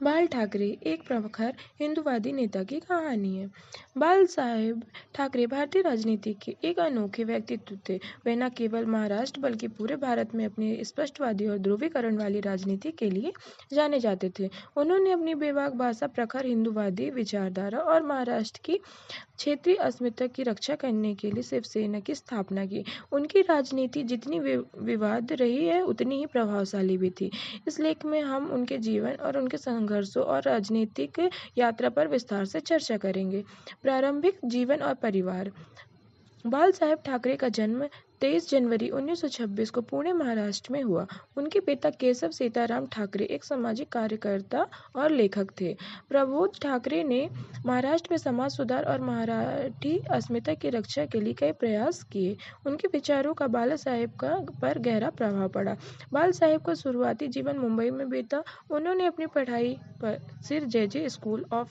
बाल ठाकरे एक प्रखर हिंदूवादी नेता की कहानी है। बाल साहेब ठाकरे भारतीय राजनीति के एक अनोखे व्यक्तित्व थे। वे न केवल महाराष्ट्र बल्कि पूरे भारत में अपनी स्पष्टवादी और ध्रुवीकरण वाली राजनीति के लिए जाने जाते थे। उन्होंने अपनी बेबाक भाषा, प्रखर हिंदूवादी विचारधारा और महाराष्ट्र की क्षेत्रीय अस्मिता की रक्षा करने के लिए शिवसेना की स्थापना की। उनकी राजनीति जितनी विवाद रही है उतनी ही प्रभावशाली भी थी। इस लेख में हम उनके जीवन और उनके संघर्षों और राजनीतिक यात्रा पर विस्तार से चर्चा करेंगे। प्रारंभिक जीवन और परिवार। बाल साहेब ठाकरे का जन्म 23 जनवरी 1926 को पुणे, महाराष्ट्र में हुआ। उनके पिता केशव सीताराम ठाकरे एक सामाजिक कार्यकर्ता और लेखक थे। प्रबोध ठाकरे ने महाराष्ट्र में समाज सुधार और मराठी अस्मिता की रक्षा के लिए कई प्रयास किए। उनके विचारों का बाला साहेब पर गहरा प्रभाव पड़ा। बाल साहेब का शुरुआती जीवन मुंबई में बीता। उन्होंने अपनी पढ़ाई पर सिर जे स्कूल ऑफ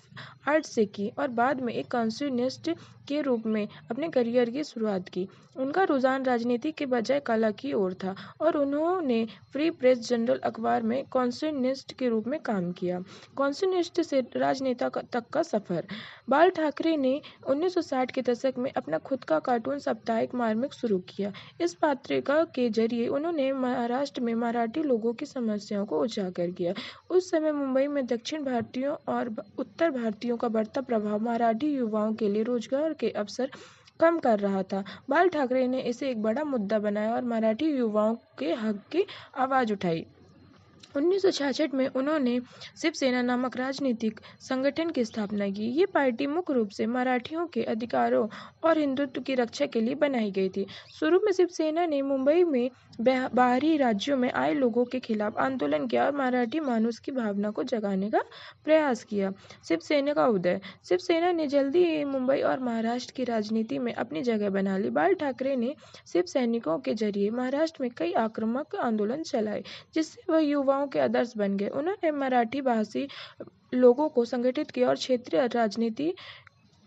आर्ट्स से की और बाद में एक कॉन्सुनिस्ट के रूप में अपने करियर की शुरुआत की। उनका रुझान राजनीति के बजाय कला की ओर था और उन्होंने फ्री प्रेस जर्नल अखबार में कॉन्सुनिस्ट के रूप में काम किया। कॉन्सुनिस्ट से राजनेता तक का सफर। बाल ठाकरे ने 1960 के दशक में अपना खुद का कार्टून साप्ताहिक मार्मिक शुरू किया। इस पत्रिका के जरिए उन्होंने महाराष्ट्र में मराठी लोगों की समस्याओं को उजागर किया। उस समय मुंबई में दक्षिण भारतीयों और उत्तर भारतीयों का बढ़ता प्रभाव मराठी युवाओं के लिए रोजगार के अवसर कम कर रहा था। बाल ठाकरे ने इसे एक बड़ा मुद्दा बनाया और मराठी युवाओं के हक की आवाज उठाई। 1966 में उन्होंने शिवसेना नामक राजनीतिक संगठन की स्थापना की। ये पार्टी मुख्य रूप से मराठियों के अधिकारों और हिंदुत्व की रक्षा के लिए बनाई गई थी। शुरू में शिवसेना ने मुंबई में बाहरी राज्यों में आए लोगों के खिलाफ आंदोलन किया और मराठी मानुष की भावना को जगाने का प्रयास किया। शिवसेना का उदय। शिवसेना ने जल्दी ही मुंबई और महाराष्ट्र की राजनीति में अपनी जगह बना ली। बाल ठाकरे ने शिव सैनिकों के जरिए महाराष्ट्र में कई आक्रामक आंदोलन चलाए, जिससे वह युवाओं के आदर्श बन गए। उन्होंने मराठी भाषी लोगों को संगठित किया और क्षेत्रीय राजनीति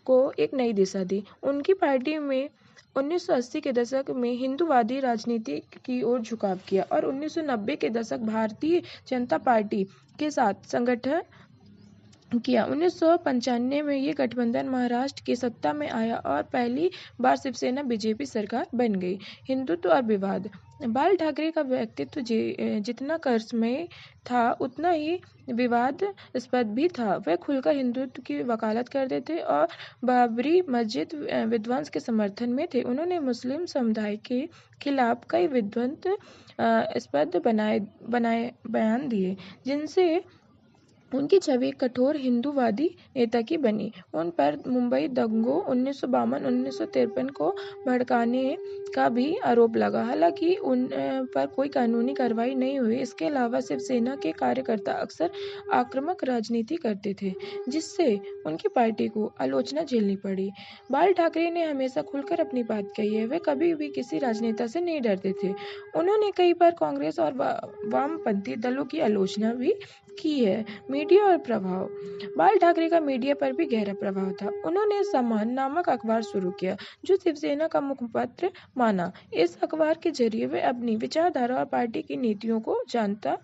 को एक नई दिशा दी। उनकी पार्टी में 1980 के दशक में हिंदूवादी राजनीति की ओर झुकाव किया और 1990 के दशक भारतीय जनता पार्टी के साथ संगठन किया। 1995 में ये गठबंधन महाराष्ट्र की सत्ता में आया और पहली बार शिवसेना बीजेपी सरकार बन गई। हिंदुत्व और विवाद। बाल ठाकरे का व्यक्तित्व जितना कर्ममय था उतना ही विवादास्पद भी था। वह खुलकर हिंदुत्व की वकालत करते थे और बाबरी मस्जिद विध्वंस के समर्थन में थे। उन्होंने मुस्लिम समुदाय के खिलाफ कई विध्वंसास्पद बयान दिए, जिनसे उनकी छवि एक कठोर हिंदूवादी नेता की बनी। उन पर मुंबई दंगों 1952-1953 को भड़काने का भी आरोप लगा। हालांकि उन पर कोई कानूनी कार्रवाई नहीं हुई। इसके अलावा शिवसेना के कार्यकर्ता अक्सर आक्रामक राजनीति करते थे, जिससे उनकी पार्टी को आलोचना झेलनी पड़ी। बाल ठाकरे ने हमेशा खुलकर अपनी बात कही है। वे कभी भी किसी राजनेता से नहीं डरते थे। उन्होंने कई बार कांग्रेस और वामपंथी दलों की आलोचना भी की है। मीडिया और प्रभाव। बाल ठाकरे का मीडिया पर भी गहरा प्रभाव था। उन्होंने समान नामक अखबार शुरू किया, जो शिवसेना का मुखपत्र माना। इस अखबार के जरिए वे अपनी विचारधारा और पार्टी की नीतियों को जनता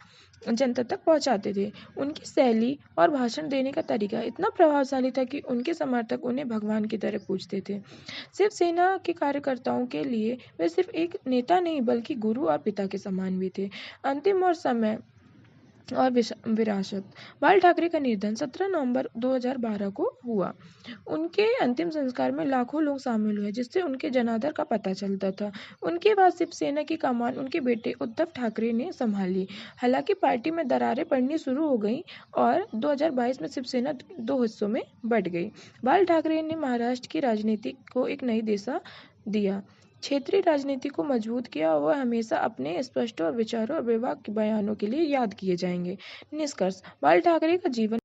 तक पहुंचाते थे। उनकी शैली और भाषण देने का तरीका इतना प्रभावशाली था कि उनके समर्थक उन्हें भगवान की तरह पूजते थे। शिवसेना के कार्यकर्ताओं के लिए वे सिर्फ एक नेता नहीं बल्कि गुरु और पिता के समान भी थे। अंतिम और समय और विरासत। बाल ठाकरे का निधन 17 नवंबर 2012 को हुआ। उनके अंतिम संस्कार में लाखों लोग शामिल हुए, जिससे उनके जनादर का पता चलता था। उनके बाद शिवसेना की कमान उनके बेटे उद्धव ठाकरे ने संभाली। हालांकि पार्टी में दरारें पड़नी शुरू हो गईं और 2022 में शिवसेना दो हिस्सों में बंट गई। बाल ठाकरे ने महाराष्ट्र की राजनीति को एक नई दिशा दिया, क्षेत्रीय राजनीति को मजबूत किया और वह हमेशा अपने स्पष्ट और विचारों और बेबाक बयानों के लिए याद किए जाएंगे। निष्कर्ष। बाल ठाकरे का जीवन